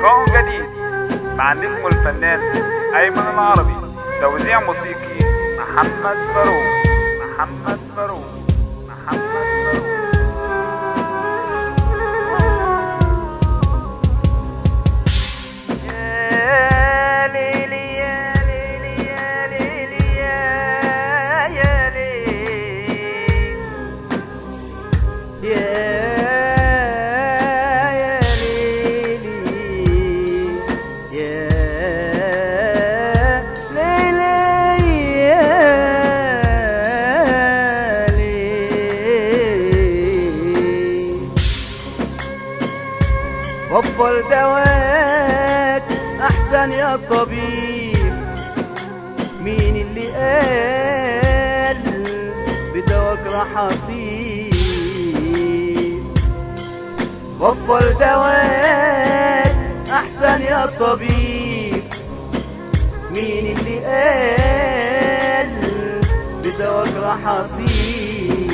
لقاء جديد مع النجم الفنان أيمن العربي. توزيع موسيقي محمد فاروق. وفر دواك احسن يا طبيب. مين اللي قال بدواك راح اطيب؟ وفر دواك احسن يا طبيب. مين اللي قال بدواك راح اطيب؟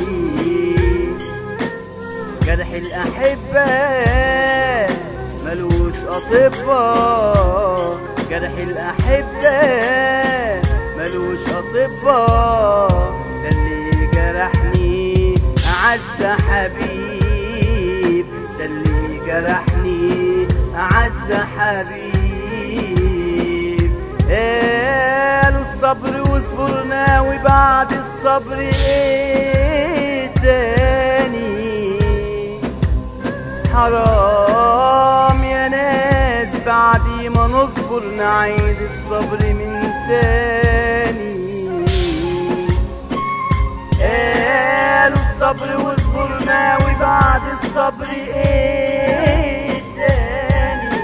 جرح الاحبه ملوش أطباء. جرح الأحبة ملوش أطباء. ده اللي جرحني أعز حبيب. ده اللي جرحني أعز حبيب. قالوا الصبر وصبرنا وبعد الصبر ايه تاني؟ حرام يا ناس بعد ما نصبر نعيد الصبر من تاني. قالوا الصبر وصبرنا وبعد الصبر ايه تاني؟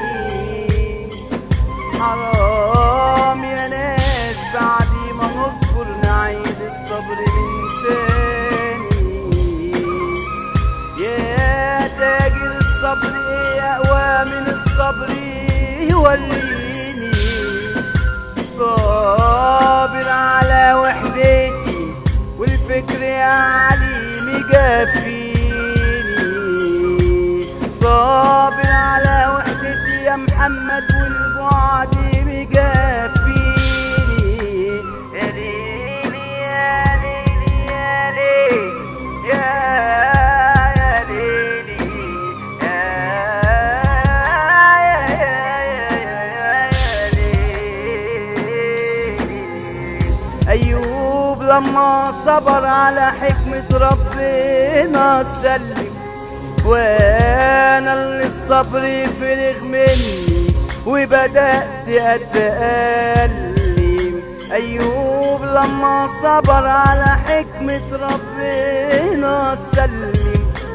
حرام يا ناس بعد ما نصبر نعيد الصبر من تاني. يا تاجر الصبر ايه اقوى من الصبر يوليني؟ صابر على وحدتي والفكر يا عليم يجفيني. صابر على وحدتي يا محمد والبعد مجفيني. يا ليلي يا ليلي يا ليلي يا أيوب لما صبر على حكمة ربنا سلم. وانا اللي الصبر فرغ مني وبدأت أتألم. أيوب لما صبر على حكمة ربنا سلم.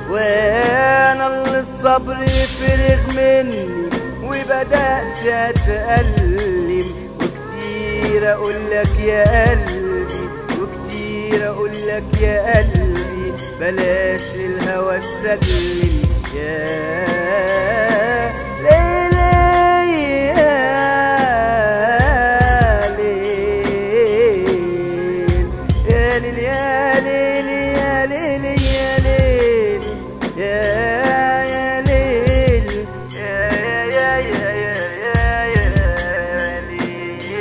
وانا اللي الصبر فرغ مني وبدأت أتألم. وكتير أقولك يا قلبي وكتير أقولك يا قلبي بلاش الهوى تسلم. يا ليلي يا ليل يا ليل يا ليل يا ليل يا ليل يا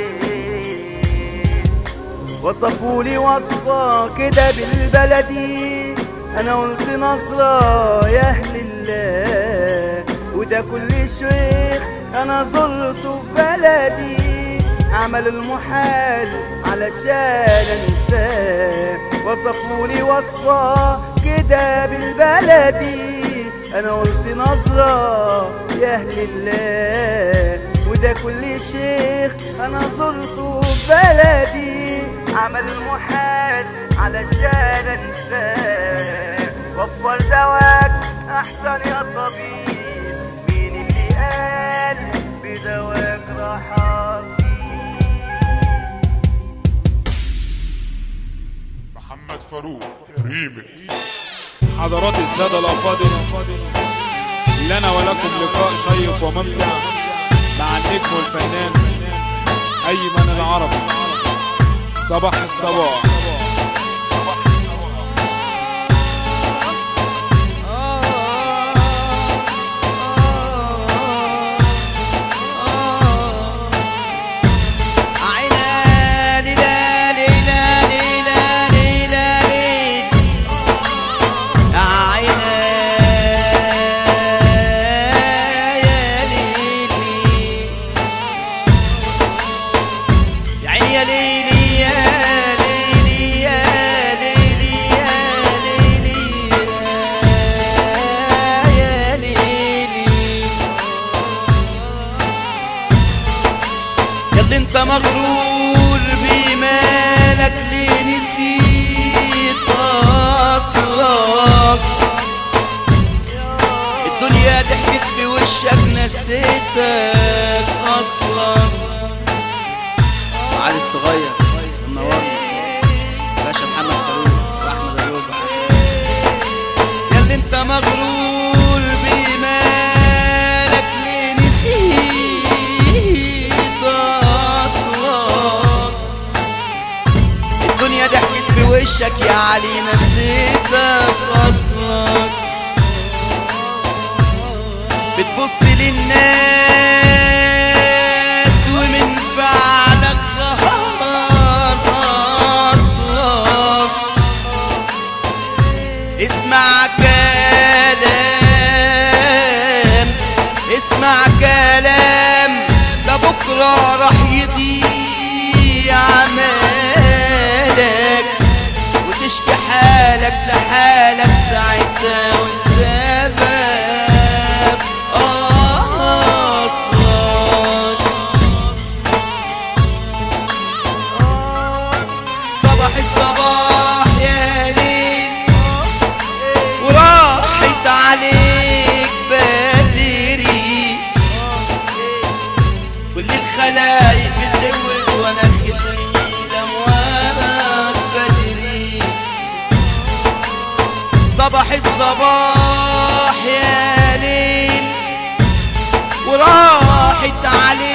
ليل وصفولي وصفة كده بالبلدي. أنا قلت نصرة يا أهل الله. وده كل شيخ أنا زرته في بلدي عمل المحال علشان أنساه. وصفولي وصفة كده بالبلدي. أنا قلت نظرة يا أهل الله. وده كل شيخ أنا زرته في بلدي عمل المحال علشان أنساه. وفر دواك أحسن يا طبيب. مين اللي قال بدواك راح أطيب؟ محمد فاروق ريمكس. حضرات السادة الأفاضل، لنا ولكم لقاء شيق وممتع مع النجم والفنان أيمن العربي. صباح الصباح. انت مغرور بمالك ليه نسيت اصلك؟ الدنيا ضحكت في وشك نسيتك اصلا. علي الصغير منورنا باشا محمد فاروق واحمد الربع. ياللي انت مغرور بمالك ليه نسيت اصلك؟ الدنيا ضحكت في وشك يا علي نسيتك اصلك. بتبص للناس ومن فعلك ظهر اصلك. اسمع كلام اسمع كلام ده بكره راح يضيع مالك وتشكي حالك لحالك ساعتها والسبب اصلك. صباح الصباح يا ليل وراحت عليك بدري، كل الخلايق بتدور وانا خدني لموارك بدري. صباح الصباح يا ليل وراحت عليك